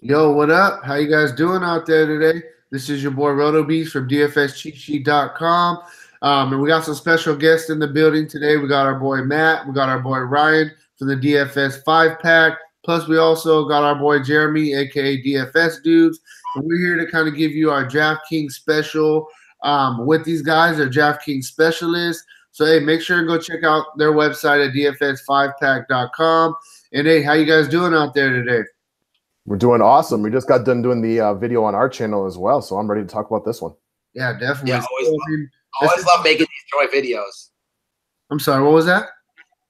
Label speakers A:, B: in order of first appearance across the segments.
A: Yo, what up? How you guys doing out there today? This is your boy RotoBeast from DFSCheatSheet.com. And we got some special guests in the building today. We got our boy Matt. We got our boy Ryan from the DFS 5-pack. Plus, we also got our boy Jeremy, a.k.a. DFS Dudes. And we're here to kind of give you our DraftKings special with these guys. They're DraftKings specialists. So, hey, make sure and go check out their website at DFS5pack.com. And, hey, how you guys doing out there today?
B: We're doing awesome. We just got done doing the video on our channel as well, so I'm ready to talk about this one.
A: Yeah, definitely.
C: Yeah, always love making these joy videos.
A: I'm sorry, what was that?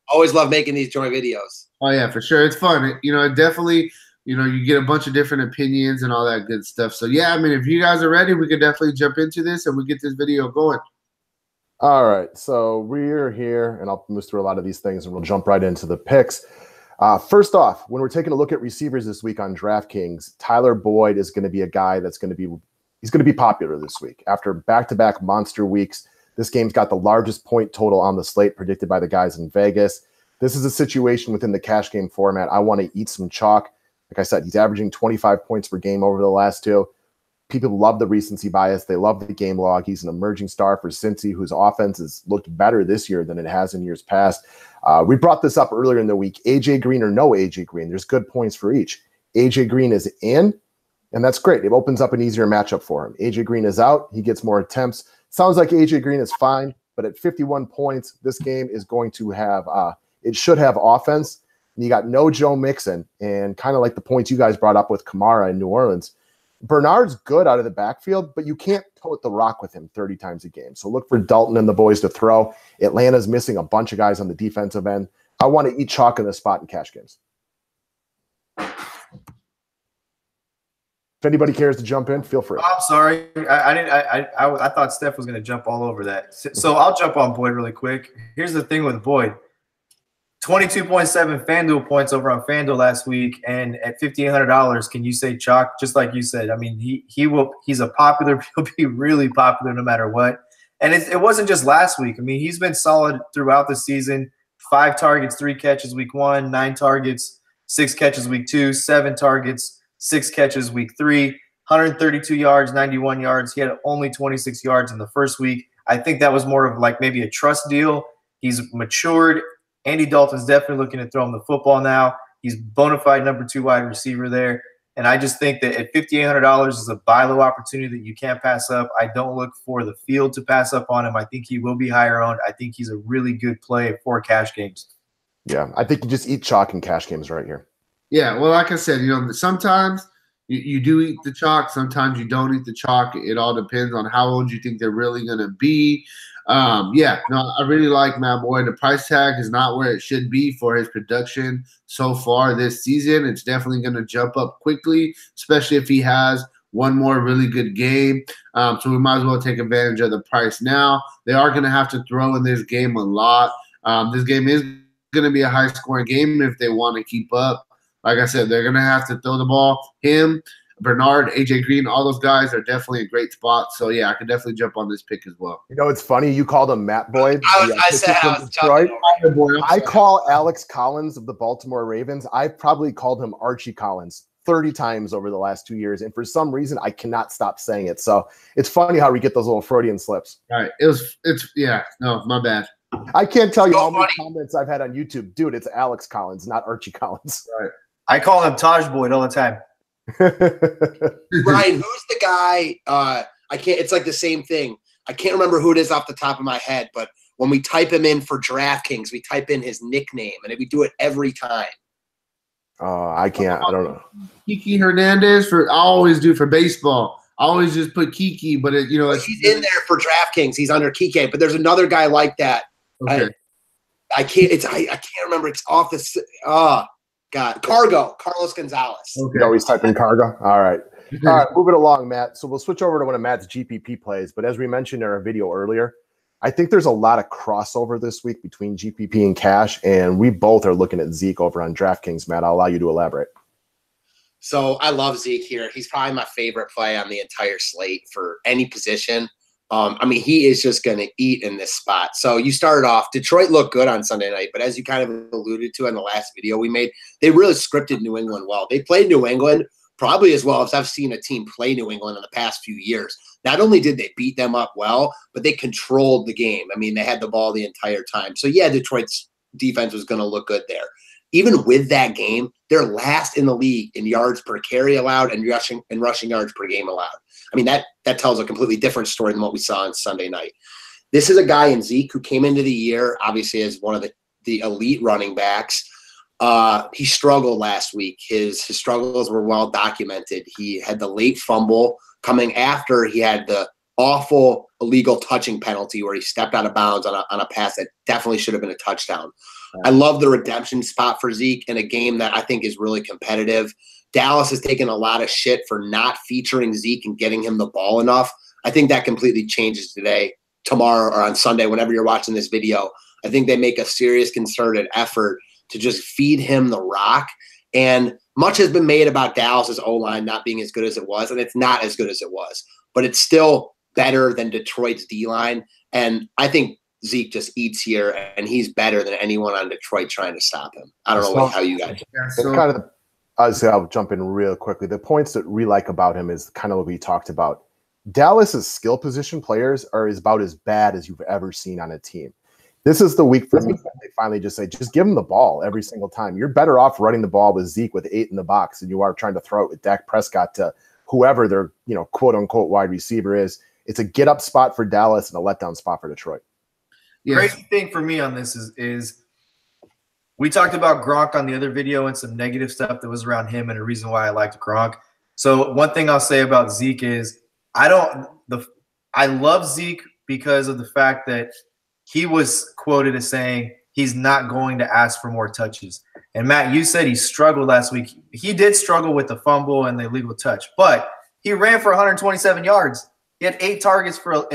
C: Always love making these joy videos.
A: Oh yeah, for sure. It's fun. It definitely, you get a bunch of different opinions and all that good stuff. So yeah, I mean, if you guys are ready, we could definitely jump into this and we get this video going.
B: All right, so we're here, and I'll move through a lot of these things, and we'll jump right into the picks. First off, when we're taking a look at receivers this week on DraftKings, Tyler Boyd is going to be a guy that's going to be popular this week. After back-to-back monster weeks, this game's got the largest point total on the slate predicted by the guys in Vegas. This is a situation within the cash game format. I want to eat some chalk. Like I said, he's averaging 25 points per game over the last two. People love the recency bias. They love the game log. He's an emerging star for Cincy, whose offense has looked better this year than it has in years past. We brought this up earlier in the week. AJ Green or no AJ Green, there's good points for each. AJ Green is in, and that's great. It opens up an easier matchup for him. AJ Green is out. He gets more attempts. Sounds like AJ Green is fine, but at 51 points, this game is going to have it should have offense. And you got no Joe Mixon, and kind of like the points you guys brought up with Kamara in New Orleans. Bernard's good out of the backfield, but you can't tote the rock with him 30 times a game. So look for Dalton and the boys to throw. Atlanta's missing a bunch of guys on the defensive end. I want to eat chalk in this spot in cash games. If anybody cares to jump in, feel free.
D: I'm sorry. I thought Steph was going to jump all over that. So I'll jump on Boyd really quick. Here's the thing with Boyd. 22.7 FanDuel points over on FanDuel last week, and at $5,800, can you say chalk? Just like you said, I mean, he's a popular. He'll be really popular no matter what. And it wasn't just last week. I mean, he's been solid throughout the season. 5 targets, 3 catches week 1, 9 targets, 6 catches week 2, 7 targets, 6 catches week 3, 132 yards, 91 yards. He had only 26 yards in the first week. I think that was more of like maybe a trust deal. He's matured. Andy Dalton's definitely looking to throw him the football now. He's bona fide number 2 wide receiver there. And I just think that at $5,800 is a buy low opportunity that you can't pass up. I don't look for the field to pass up on him. I think he will be higher owned. I think he's a really good play for cash games.
B: Yeah, I think you just eat chalk in cash games right here.
A: Yeah, well, like I said, sometimes you do eat the chalk. Sometimes you don't eat the chalk. It all depends on how old you think they're really going to be. I really like Matt Boyd. The price tag is not where it should be for his production so far this season. It's definitely going to jump up quickly, especially if he has one more really good game. So we might as well take advantage of the price now. They are going to have to throw in this game a lot. This game is going to be a high-scoring game if they want to keep up. Like I said, they're going to have to throw the ball. Him, Bernard, AJ Green, all those guys are definitely a great spot. So, yeah, I could definitely jump on this pick as well.
B: You know, it's funny. You called him Matt Boyd.
C: I
B: call Alex Collins of the Baltimore Ravens. I've probably called him Archie Collins 30 times over the last 2 years. And for some reason, I cannot stop saying it. So it's funny how we get those little Freudian slips.
A: All right. My bad.
B: I can't tell you how many comments I've had on YouTube. Dude, it's Alex Collins, not Archie Collins.
A: Right.
D: I call him Taj Boyd all the time.
C: Brian, who's the guy? It's like the same thing. I can't remember who it is off the top of my head, but when we type him in for DraftKings, we type in his nickname, and we do it every time.
B: I can't. I don't know.
A: Kiki Hernandez I always do for baseball. I always just put Kiki, but
C: he's in there for DraftKings. He's under Kike, but there's another guy like that.
A: Okay.
C: I can't remember. It's off the. God, Carlos Gonzalez.
B: Okay. You always type in Cargo. All right. All right, moving along, Matt. So we'll switch over to one of Matt's GPP plays. But as we mentioned in our video earlier, I think there's a lot of crossover this week between GPP and cash, and we both are looking at Zeke over on DraftKings. Matt, I'll allow you to elaborate.
C: So I love Zeke here. He's probably my favorite play on the entire slate for any position. He is just going to eat in this spot. So you started off, Detroit looked good on Sunday night, but as you kind of alluded to in the last video we made, they really scripted New England well. They played New England probably as well as I've seen a team play New England in the past few years. Not only did they beat them up well, but they controlled the game. I mean, they had the ball the entire time. So, yeah, Detroit's defense was going to look good there. Even with that game, they're last in the league in yards per carry allowed and rushing yards per game allowed. I mean, that tells a completely different story than what we saw on Sunday night. This is a guy in Zeke who came into the year, obviously, as one of the elite running backs. He struggled last week. His struggles were well documented. He had the late fumble coming after he had the awful illegal touching penalty where he stepped out of bounds on a pass that definitely should have been a touchdown. I love the redemption spot for Zeke in a game that I think is really competitive. Dallas has taken a lot of shit for not featuring Zeke and getting him the ball enough. I think that completely changes today, tomorrow, or on Sunday, whenever you're watching this video. I think they make a serious concerted effort to just feed him the rock. And much has been made about Dallas's O-line not being as good as it was, and it's not as good as it was. But it's still better than Detroit's D-line. And I think Zeke just eats here, and he's better than anyone on Detroit trying to stop him. I don't know how you guys.
B: I'll jump in real quickly. The points that we like about him is kind of what we talked about. Dallas's skill position players are about as bad as you've ever seen on a team. This is the week for me that they finally just say, just give him the ball every single time. You're better off running the ball with Zeke with 8 in the box than you are trying to throw it with Dak Prescott to whoever their, quote unquote wide receiver is. It's a get up spot for Dallas and a letdown spot for Detroit.
D: Yes. Crazy thing for me on this is we talked about Gronk on the other video and some negative stuff that was around him and a reason why I liked Gronk. So one thing I'll say about Zeke is I love Zeke because of the fact that he was quoted as saying he's not going to ask for more touches. And Matt, you said he struggled last week. He did struggle with the fumble and the illegal touch, but he ran for 127 yards. He had 8 targets for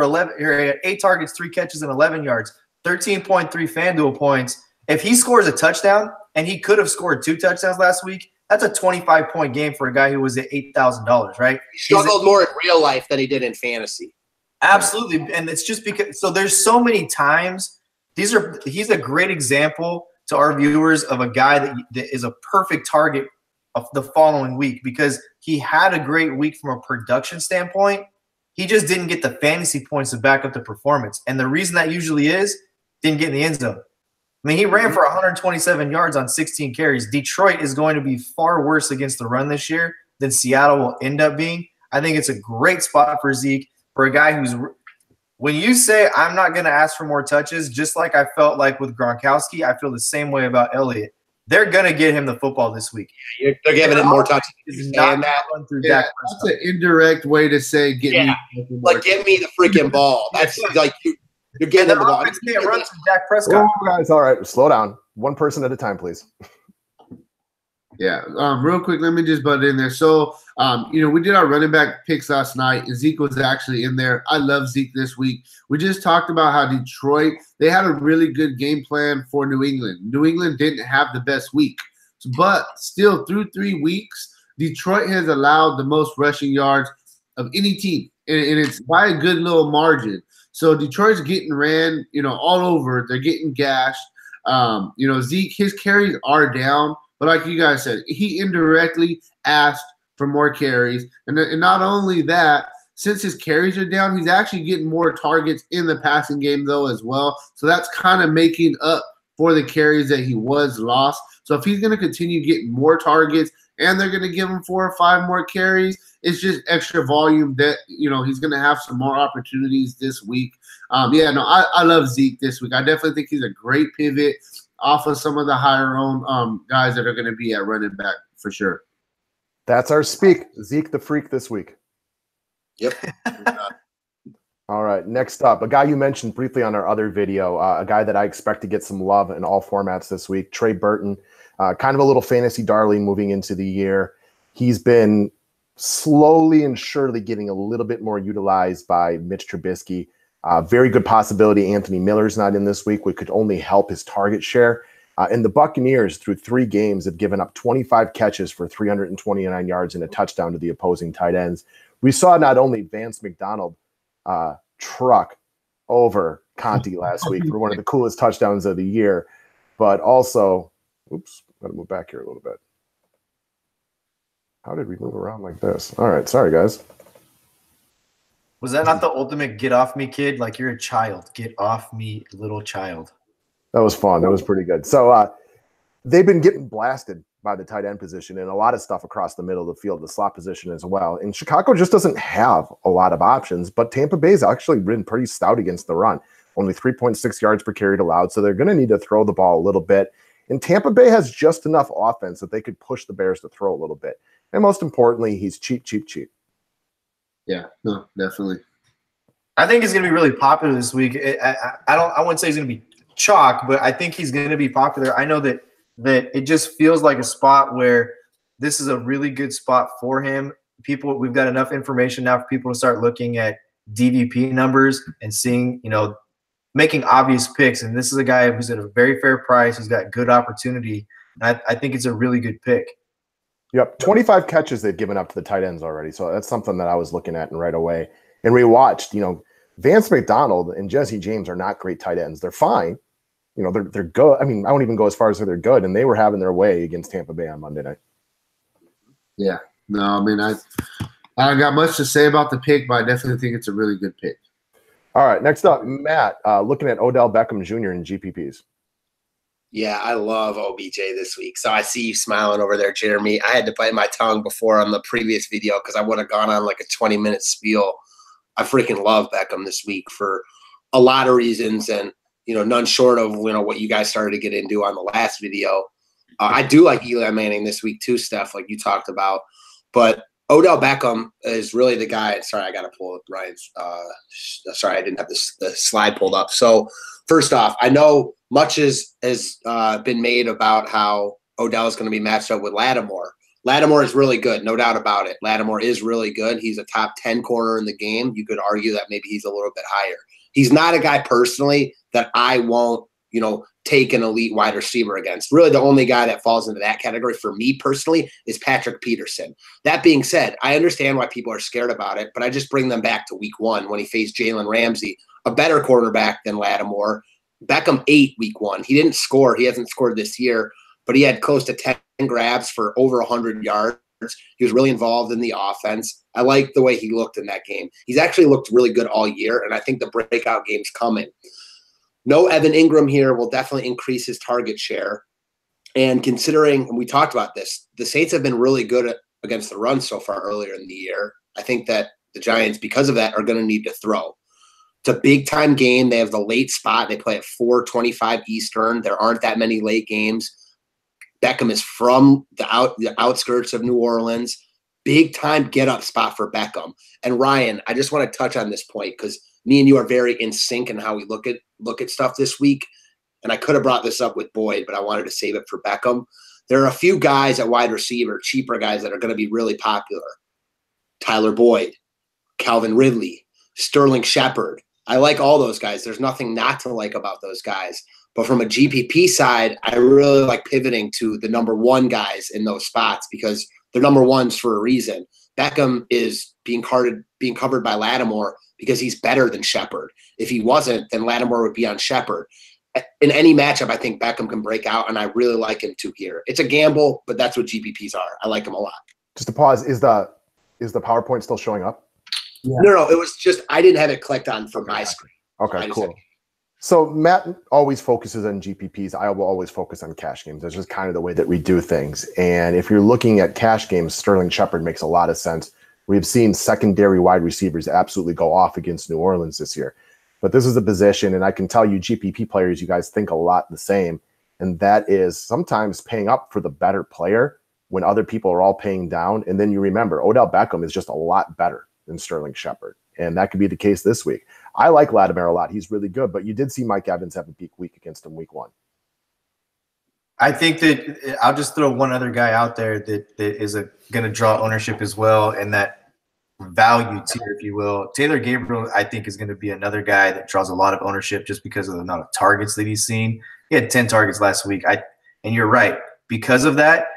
D: 11. He had 8 targets, 3 catches, and 11 yards. 13.3 FanDuel points. If he scores a touchdown, and he could have scored 2 touchdowns last week, that's a 25-point game for a guy who was at $8,000, right?
C: He struggled more in real life than he did in fantasy.
D: Absolutely, and it's just because – so there's so many times – he's a great example to our viewers of a guy that is a perfect target of the following week because he had a great week from a production standpoint. He just didn't get the fantasy points to back up the performance. And the reason that usually is didn't get in the end zone. I mean, he ran for 127 yards on 16 carries. Detroit is going to be far worse against the run this year than Seattle will end up being. I think it's a great spot for Zeke, for a guy who's – when you say I'm not going to ask for more touches, just like I felt like with Gronkowski, I feel the same way about Elliott. They're going to get him the football this week.
C: They're giving him more touches.
D: Not run through Dak
A: Prescott. That's an indirect way to say give me
C: the freaking ball. That's like you're getting him the ball.
D: Can't run through Dak Prescott.
B: Oh, guys, all right, slow down. One person at a time, please.
A: Yeah, real quick, let me just butt in there. So, we did our running back picks last night, and Zeke was actually in there. I love Zeke this week. We just talked about how Detroit, they had a really good game plan for New England. New England didn't have the best week, but still through 3 weeks, Detroit has allowed the most rushing yards of any team, and it's by a good little margin. So Detroit's getting ran, all over. They're getting gashed. Zeke, his carries are down. But like you guys said, he indirectly asked for more carries. And not only that, since his carries are down, he's actually getting more targets in the passing game, though, as well. So that's kind of making up for the carries that he was lost. So if he's going to continue getting more targets and they're going to give him 4 or 5 more carries, it's just extra volume that, he's going to have some more opportunities this week. I love Zeke this week. I definitely think he's a great pivot off of some of the higher owned guys that are going to be at running back for sure.
B: That's our speak. Zeke the Freak this week.
C: Yep.
B: All right, next up, a guy you mentioned briefly on our other video, a guy that I expect to get some love in all formats this week, Trey Burton, kind of a little fantasy darling moving into the year. He's been slowly and surely getting a little bit more utilized by Mitch Trubisky. Very good possibility Anthony Miller's not in this week, which could only help his target share. And the Buccaneers, through 3 games, have given up 25 catches for 329 yards and a touchdown to the opposing tight ends. We saw not only Vance McDonald truck over Conti last week for one of the coolest touchdowns of the year, but also, got to move back here a little bit. How did we move around like this? All right, sorry guys.
D: Was that not the ultimate get off me kid? Like you're a child. Get off me, little child.
B: That was fun. That was pretty good. So they've been getting blasted by the tight end position and a lot of stuff across the middle of the field, the slot position as well. And Chicago just doesn't have a lot of options, but Tampa Bay's actually been pretty stout against the run. Only 3.6 yards per carry allowed, so they're going to need to throw the ball a little bit. And Tampa Bay has just enough offense that they could push the Bears to throw a little bit. And most importantly, he's cheap, cheap, cheap.
A: Yeah, no, definitely.
D: I think he's going to be really popular this week. I wouldn't say he's going to be chalk, but I think he's going to be popular. I know that it just feels like a spot where this is a really good spot for him. We've got enough information now for people to start looking at DVP numbers and seeing, making obvious picks. And this is a guy who's at a very fair price. He's got good opportunity. And I think it's a really good pick.
B: Yep, 25 catches they've given up to the tight ends already. So that's something that I was looking at and right away. And we watched, Vance McDonald and Jesse James are not great tight ends. They're fine. They're good. I mean, I won't even go as far as say they're good. And they were having their way against Tampa Bay on Monday night.
A: Yeah. No, I mean, I don't got much to say about the pick, but I definitely think it's a really good pick.
B: All right, next up, Matt, looking at Odell Beckham Jr. in GPPs.
C: Yeah, I love OBJ this week. So I see you smiling over there, Jeremy. I had to bite my tongue before on the previous video because I would have gone on like a 20-minute spiel. I freaking love Beckham this week for a lot of reasons, and none short of what you guys started to get into on the last video. I do like Eli Manning this week too, Steph, like you talked about. But Odell Beckham is really the guy. Sorry, I got to pull up Ryan's. Sorry, I didn't have the slide pulled up. So first off, I know much has been made about how Odell is going to be matched up with Lattimore. Lattimore is really good, no doubt about it. Lattimore is really good. He's a top 10 corner in the game. You could argue that maybe he's a little bit higher. He's not a guy personally that I won't, take an elite wide receiver against. Really, the only guy that falls into that category for me personally is Patrick Peterson. That being said, I understand why people are scared about it, but I just bring them back to week 1 when he faced Jalen Ramsey, a better cornerback than Lattimore. Beckham 8 week 1. He didn't score. He hasn't scored this year, but he had close to 10 grabs for over 100 yards. He was really involved in the offense. I like the way he looked in that game. He's actually looked really good all year, and I think the breakout game's coming. No Evan Ingram here will definitely increase his target share. And considering, and we talked about this, the Saints have been really good against the run so far earlier in the year. I think that the Giants, because of that, are going to need to throw. It's a big-time game. They have the late spot. They play at 4:25 Eastern. There aren't that many late games. Beckham is from the outskirts of New Orleans. Big-time get-up spot for Beckham. And Ryan, I just want to touch on this point because me and you are very in sync in how we look at stuff this week. And I could have brought this up with Boyd, but I wanted to save it for Beckham. There are a few guys at wide receiver, cheaper guys that are going to be really popular. Tyler Boyd, Calvin Ridley, Sterling Shepard. I like all those guys. There's nothing not to like about those guys. But from a GPP side, I really like pivoting to the number 1 guys in those spots because they're number 1s for a reason. Beckham is being covered by Lattimore because he's better than Shepard. If he wasn't, then Lattimore would be on Shepard. In any matchup, I think Beckham can break out, and I really like him too here. It's a gamble, but that's what GPPs are. I like him a lot.
B: Just to pause, is the PowerPoint still showing up?
A: Yeah.
C: No, it was just I didn't have it clicked on from my screen.
B: Okay, cool. So Matt always focuses on GPPs. I will always focus on cash games. That's just kind of the way that we do things. And if you're looking at cash games, Sterling Shepard makes a lot of sense. We've seen secondary wide receivers absolutely go off against New Orleans this year. But this is a position, and I can tell you GPP players, you guys think a lot the same, and that is sometimes paying up for the better player when other people are all paying down. And then you remember, Odell Beckham is just a lot better than Sterling Shepard, and that could be the case this week. I like Lattimore a lot. He's really good, but you did see Mike Evans have a big week against him week 1.
D: I think that I'll just throw one other guy out there that is going to draw ownership as well, and that value tier, if you will. Taylor Gabriel, I think, is going to be another guy that draws a lot of ownership just because of the amount of targets that he's seen. He had 10 targets last week. And you're right. Because of that,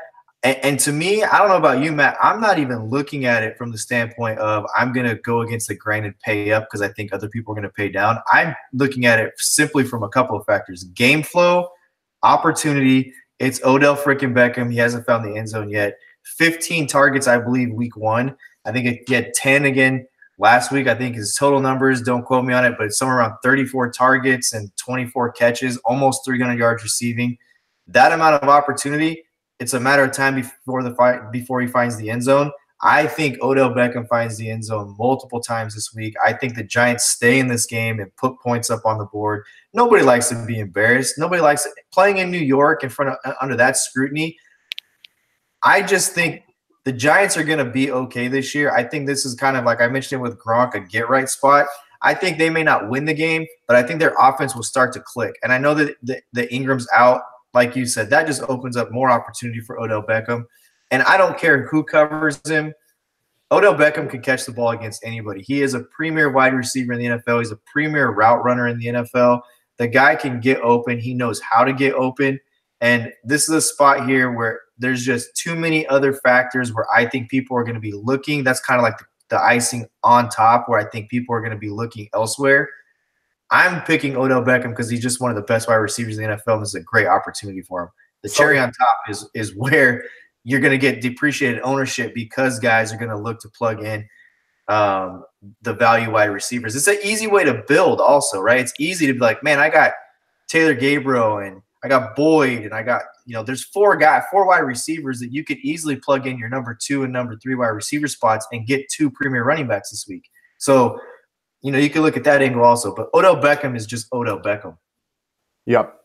D: and to me, I don't know about you, Matt, I'm not even looking at it from the standpoint of I'm going to go against the grain and pay up because I think other people are going to pay down. I'm looking at it simply from a couple of factors. Game flow, opportunity. It's Odell freaking Beckham. He hasn't found the end zone yet. 15 targets, I believe, week 1. I think he had 10 again last week. I think his total numbers, don't quote me on it, but it's somewhere around 34 targets and 24 catches, almost 300 yards receiving. That amount of opportunity, it's a matter of time before he finds the end zone. I think Odell Beckham finds the end zone multiple times this week. I think the Giants stay in this game and put points up on the board. Nobody likes to be embarrassed. Nobody likes it. Playing in New York in front of under that scrutiny. I just think the Giants are going to be okay this year. I think this is kind of like I mentioned with Gronk, a get-right spot. I think they may not win the game, but I think their offense will start to click. And I know that the Ingram's out, like you said. That just opens up more opportunity for Odell Beckham. And I don't care who covers him. Odell Beckham can catch the ball against anybody. He is a premier wide receiver in the NFL. He's a premier route runner in the NFL. The guy can get open. He knows how to get open. And this is a spot here where there's just too many other factors where I think people are going to be looking. That's kind of like the icing on top where I think people are going to be looking elsewhere. I'm picking Odell Beckham because he's just one of the best wide receivers in the NFL, and this is a great opportunity for him. The cherry on top is where you're going to get depreciated ownership because guys are going to look to plug in the value wide receivers. It's an easy way to build also, right? It's easy to be like, man, I got Taylor Gabriel and I got Boyd and I got, there's four wide receivers that you could easily plug in your number 2 and number 3 wide receiver spots and get 2 premier running backs this week. So, you can look at that angle also. But Odell Beckham is just Odell Beckham.
B: Yep.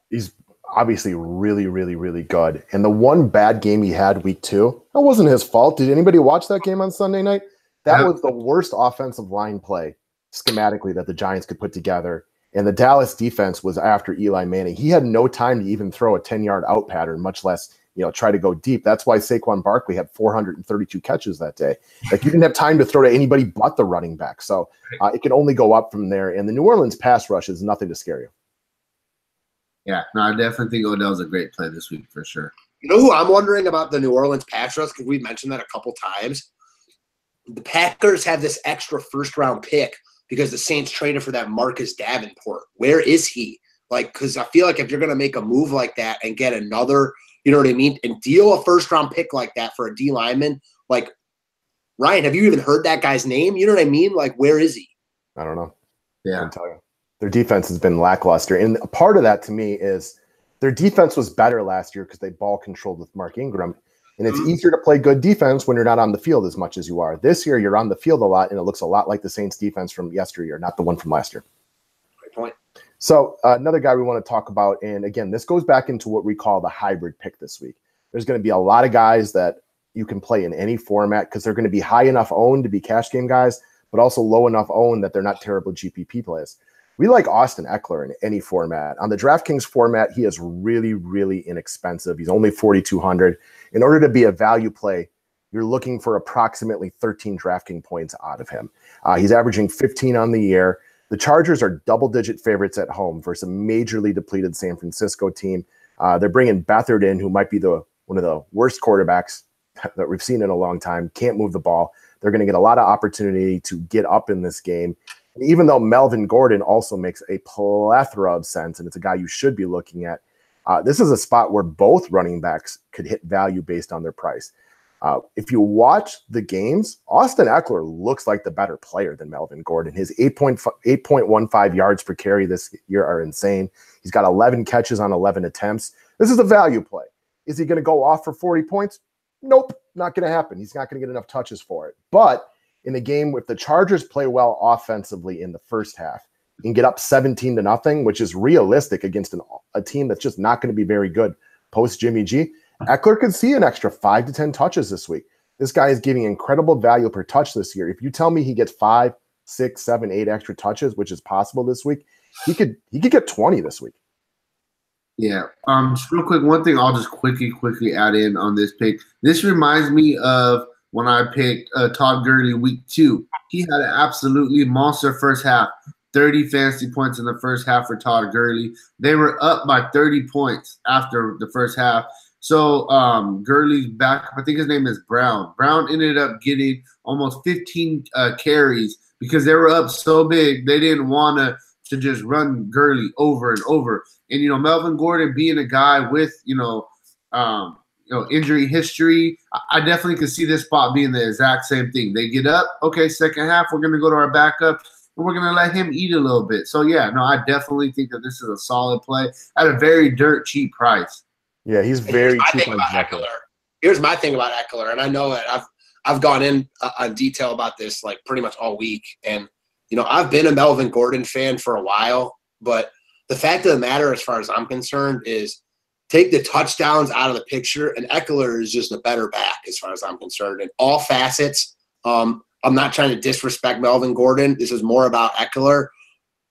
B: He's obviously really, really, really good. And the one bad game he had week 2, that wasn't his fault. Did anybody watch that game on Sunday night? That was the worst offensive line play schematically that the Giants could put together. And the Dallas defense was after Eli Manning. He had no time to even throw a 10-yard out pattern, much less, try to go deep. That's why Saquon Barkley had 432 catches that day. Like, you didn't have time to throw to anybody but the running back. So it can only go up from there. And the New Orleans pass rush is nothing to scare you.
A: Yeah, no, I definitely think Odell's a great play this week for sure.
C: You know who I'm wondering about the New Orleans pass rush, because we've mentioned that a couple times? The Packers have this extra first-round pick because the Saints traded for that Marcus Davenport. Where is he? Because I feel like if you're going to make a move like that and get another, you know what I mean, and deal a first-round pick like that for a D lineman, Ryan, have you even heard that guy's name? You know what I mean? Where is he?
B: I don't know.
A: Yeah.
B: I can tell you. Their defense has been lackluster. And a part of that to me is their defense was better last year because they ball controlled with Mark Ingram. And it's easier to play good defense when you're not on the field as much as you are. This year, you're on the field a lot, and it looks a lot like the Saints defense from yesteryear, not the one from last year.
C: Great point.
B: So another guy we want to talk about, and again, this goes back into what we call the hybrid pick this week. There's going to be a lot of guys that you can play in any format because they're going to be high enough owned to be cash game guys, but also low enough owned that they're not terrible GPP plays. We like Austin Eckler in any format. On the DraftKings format, he is really, really inexpensive. He's only $4,200. In order to be a value play, you're looking for approximately 13 DraftKings points out of him. He's averaging 15 on the year. The Chargers are double-digit favorites at home versus a majorly depleted San Francisco team. They're bringing Beathard in, who might be one of the worst quarterbacks that we've seen in a long time. Can't move the ball. They're going to get a lot of opportunity to get up in this game. Even though Melvin Gordon also makes a plethora of sense, and it's a guy you should be looking at, this is a spot where both running backs could hit value based on their price. If you watch the games, Austin Eckler looks like the better player than Melvin Gordon. His 8.15 yards per carry this year are insane. He's got 11 catches on 11 attempts. This is a value play. Is he going to go off for 40 points? Nope, not going to happen. He's not going to get enough touches for it. But in the game, if the Chargers play well offensively in the first half and get up 17-0, which is realistic against a team that's just not going to be very good post Jimmy G, Eckler could see an extra 5 to 10 touches this week. This guy is giving incredible value per touch this year. If you tell me he gets 5, 6, 7, 8 extra touches, which is possible this week, he could get 20 this week.
A: Yeah. Just real quick, one thing I'll just quickly add in on this pick. This reminds me of when I picked Todd Gurley week 2. He had an absolutely monster first half. 30 fantasy points in the first half for Todd Gurley. They were up by 30 points after the first half. So Gurley's back. I think his name is Brown. Brown ended up getting almost 15 carries because they were up so big they didn't want to just run Gurley over and over. And Melvin Gordon being a guy with injury history. I definitely could see this spot being the exact same thing. They get up, okay, second half, we're going to go to our backup, and we're going to let him eat a little bit. So, yeah, no, I definitely think that this is a solid play at a very dirt cheap price.
B: Yeah, he's very cheap on
C: Eckler. Here's my thing about Eckler, and I know that I've gone in on detail about this like pretty much all week. And, I've been a Melvin Gordon fan for a while, but the fact of the matter, as far as I'm concerned, is take the touchdowns out of the picture, and Eckler is just a better back as far as I'm concerned in all facets. I'm not trying to disrespect Melvin Gordon. This is more about Eckler.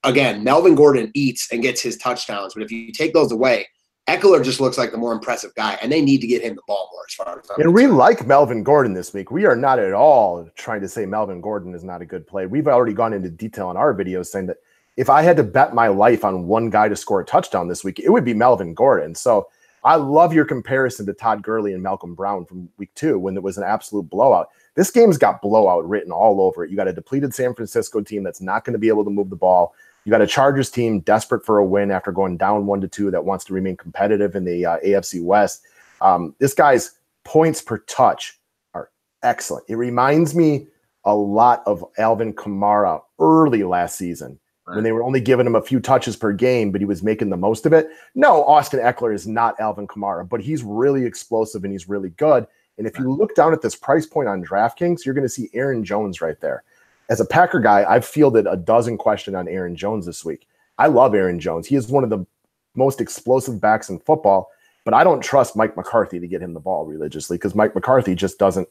C: Again, Melvin Gordon eats and gets his touchdowns, but if you take those away, Eckler just looks like the more impressive guy, and they need to get him the ball more as far as I'm concerned.
B: And we like Melvin Gordon this week. We are not at all trying to say Melvin Gordon is not a good play. We've already gone into detail in our videos saying that if I had to bet my life on one guy to score a touchdown this week, it would be Melvin Gordon. So I love your comparison to Todd Gurley and Malcolm Brown from week 2 when it was an absolute blowout. This game's got blowout written all over it. You got a depleted San Francisco team that's not going to be able to move the ball. You got a Chargers team desperate for a win after going down 1-2 that wants to remain competitive in the AFC West. This guy's points per touch are excellent. It reminds me a lot of Alvin Kamara early last season when they were only giving him a few touches per game, but he was making the most of it. No, Austin Eckler is not Alvin Kamara, but he's really explosive and he's really good. And if you look down at this price point on DraftKings, you're going to see Aaron Jones right there. As a Packer guy, I've fielded a dozen questions on Aaron Jones this week. I love Aaron Jones. He is one of the most explosive backs in football, but I don't trust Mike McCarthy to get him the ball religiously because Mike McCarthy just doesn't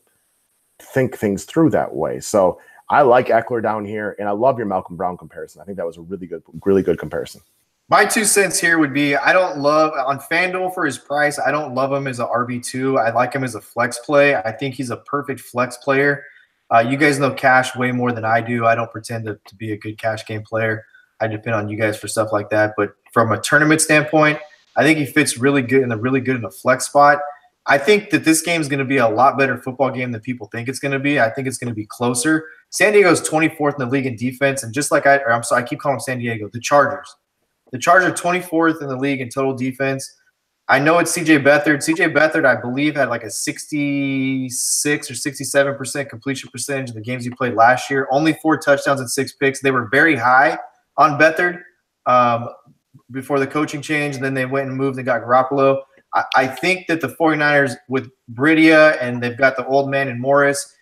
B: think things through that way. So I like Eckler down here, and I love your Malcolm Brown comparison. I think that was a really good comparison.
D: My 2 cents here would be I don't love – on FanDuel for his price, I don't love him as an RB2. I like him as a flex play. I think he's a perfect flex player. You guys know cash way more than I do. I don't pretend to be a good cash game player. I depend on you guys for stuff like that. But from a tournament standpoint, I think he fits really good in a flex spot. I think that this game is going to be a lot better football game than people think it's going to be. I think it's going to be closer. San Diego's 24th in the league in defense, and just like I keep calling them San Diego, the Chargers. The Chargers are 24th in the league in total defense. I know it's C.J. Beathard. C.J. Beathard, I believe, had like a 66 or 67% completion percentage in the games he played last year. Only 4 touchdowns and 6 picks. They were very high on Beathard before the coaching change, and then they went and moved and got Garoppolo. I think that the 49ers with Bridia, and they've got the old man in Morris,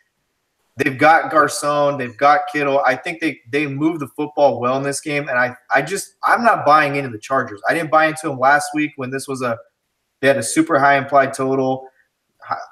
D: they've got Garcon, they've got Kittle. I think they move the football well in this game, and I'm not buying into the Chargers. I didn't buy into them last week when this was they had a super high implied total.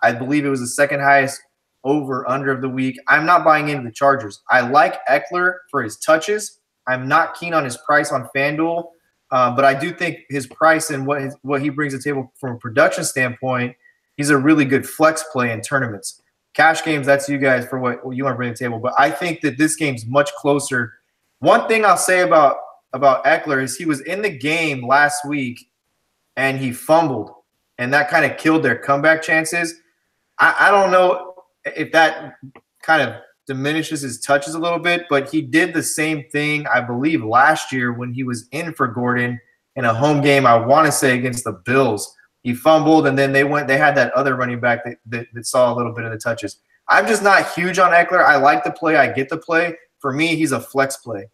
D: I believe it was the second highest over-under of the week. I'm not buying into the Chargers. I like Eckler for his touches. I'm not keen on his price on FanDuel, but I do think his price and what he brings to the table from a production standpoint, he's a really good flex play in tournaments. Cash games, that's you guys for what you want to bring to the table. But I think that this game's much closer. One thing I'll say about Eckler is he was in the game last week and he fumbled, and that kind of killed their comeback chances. I don't know if that kind of diminishes his touches a little bit, but he did the same thing, I believe, last year when he was in for Gordon in a home game, I want to say against the Bills. He fumbled, and then they had that other running back that saw a little bit of the touches. I'm just not huge on Eckler. I like the play. I get the play. For me, he's a flex play.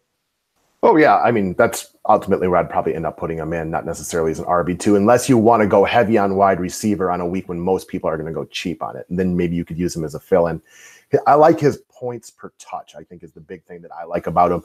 B: Oh, yeah. I mean, that's ultimately where I'd probably end up putting him in, not necessarily as an RB2, unless you want to go heavy on wide receiver on a week when most people are going to go cheap on it. And then maybe you could use him as a fill-in. I like his points per touch, I think, is the big thing that I like about him.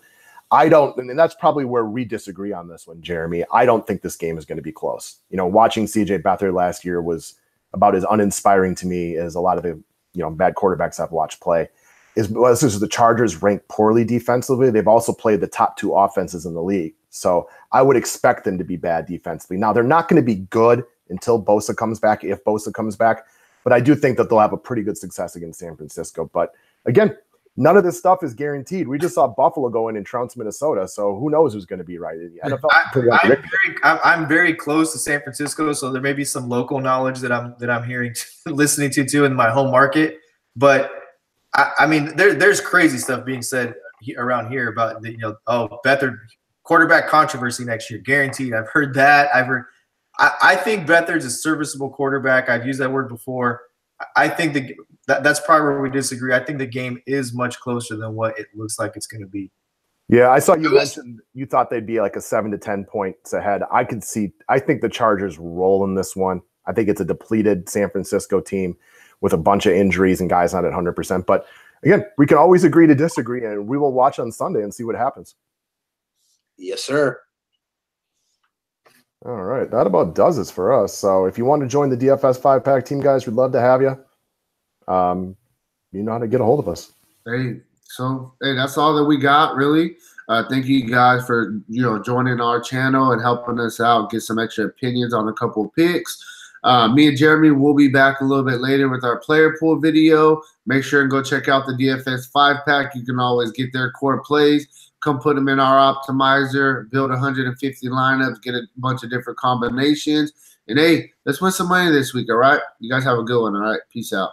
B: And that's probably where we disagree on this one, Jeremy. I don't think this game is going to be close. Watching C.J. Beathard last year was about as uninspiring to me as a lot of the bad quarterbacks I've watched play. The Chargers rank poorly defensively. They've also played the top 2 offenses in the league. So I would expect them to be bad defensively. Now, they're not going to be good until Bosa comes back, if Bosa comes back. But I do think that they'll have a pretty good success against San Francisco. But again, none of this stuff is guaranteed. We just saw Buffalo go in and trounce Minnesota, so who knows who's going to be right in the NFL.
D: I'm very close to San Francisco, so there may be some local knowledge that I'm hearing, listening to in my home market. But I mean, there's crazy stuff being said around here about Beathard quarterback controversy next year, guaranteed. I've heard that. I think Beathard's a serviceable quarterback. I've used that word before. I think that's probably where we disagree. I think the game is much closer than what it looks like it's going to be.
B: Yeah, I saw you mentioned you thought they'd be like a 7 to 10 points ahead. I think the Chargers roll in this one. I think it's a depleted San Francisco team with a bunch of injuries and guys not at 100%. But again, we can always agree to disagree, and we will watch on Sunday and see what happens.
C: Yes, sir.
B: All right, that about does it for us. So if you want to join the DFS 5-pack team, guys, we'd love to have you. You know how to get a hold of us.
A: Hey, that's all that we got, really. Thank you guys for joining our channel and helping us out, get some extra opinions on a couple of picks. Me and Jeremy will be back a little bit later with our player pool video. Make sure and go check out the DFS 5-pack. You can always get their core plays. Come put them in our optimizer, build 150 lineups, get a bunch of different combinations. And, hey, let's win some money this week, all right? You guys have a good one, all right? Peace out.